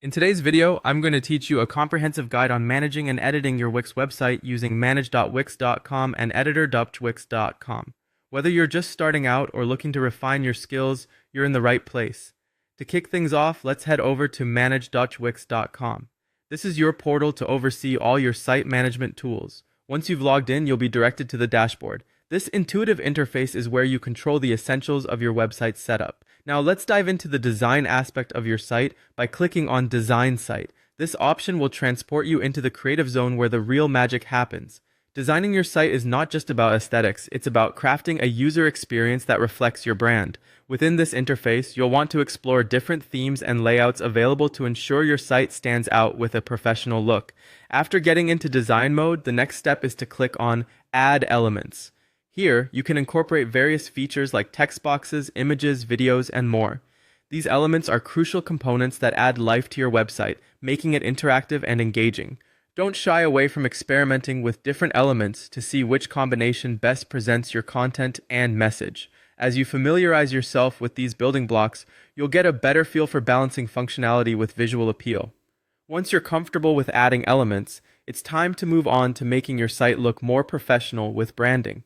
In today's video, I'm going to teach you a comprehensive guide on managing and editing your Wix website using manage.wix.com and editor.wix.com. Whether you're just starting out or looking to refine your skills, you're in the right place. To kick things off, let's head over to manage.wix.com. This is your portal to oversee all your site management tools. Once you've logged in, you'll be directed to the dashboard. This intuitive interface is where you control the essentials of your website setup. Now let's dive into the design aspect of your site by clicking on Design Site. This option will transport you into the creative zone where the real magic happens. Designing your site is not just about aesthetics, it's about crafting a user experience that reflects your brand. Within this interface, you'll want to explore different themes and layouts available to ensure your site stands out with a professional look. After getting into design mode, the next step is to click on Add Elements. Here, you can incorporate various features like text boxes, images, videos, and more. These elements are crucial components that add life to your website, making it interactive and engaging. Don't shy away from experimenting with different elements to see which combination best presents your content and message. As you familiarize yourself with these building blocks, you'll get a better feel for balancing functionality with visual appeal. Once you're comfortable with adding elements, it's time to move on to making your site look more professional with branding.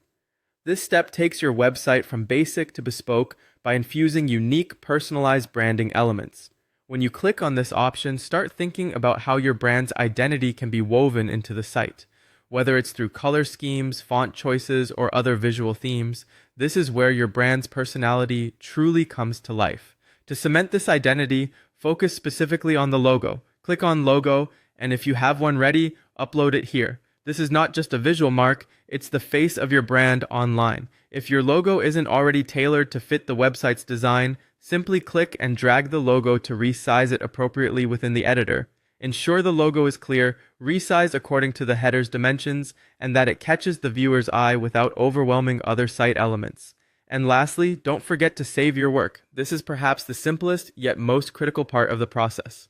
This step takes your website from basic to bespoke by infusing unique, personalized branding elements. When you click on this option, start thinking about how your brand's identity can be woven into the site. Whether it's through color schemes, font choices, or other visual themes, this is where your brand's personality truly comes to life. To cement this identity, focus specifically on the logo. Click on Logo, and if you have one ready, upload it here. This is not just a visual mark, it's the face of your brand online. If your logo isn't already tailored to fit the website's design, simply click and drag the logo to resize it appropriately within the editor. Ensure the logo is clear, resize according to the header's dimensions, and that it catches the viewer's eye without overwhelming other site elements. And lastly, don't forget to save your work. This is perhaps the simplest yet most critical part of the process.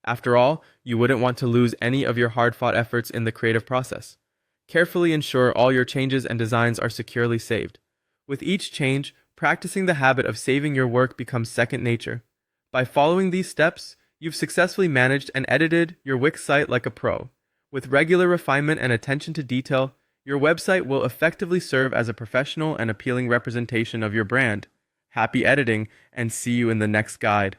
After all, you wouldn't want to lose any of your hard-fought efforts in the creative process. Carefully ensure all your changes and designs are securely saved. With each change, practicing the habit of saving your work becomes second nature. By following these steps, you've successfully managed and edited your Wix site like a pro. With regular refinement and attention to detail, your website will effectively serve as a professional and appealing representation of your brand. Happy editing, and see you in the next guide.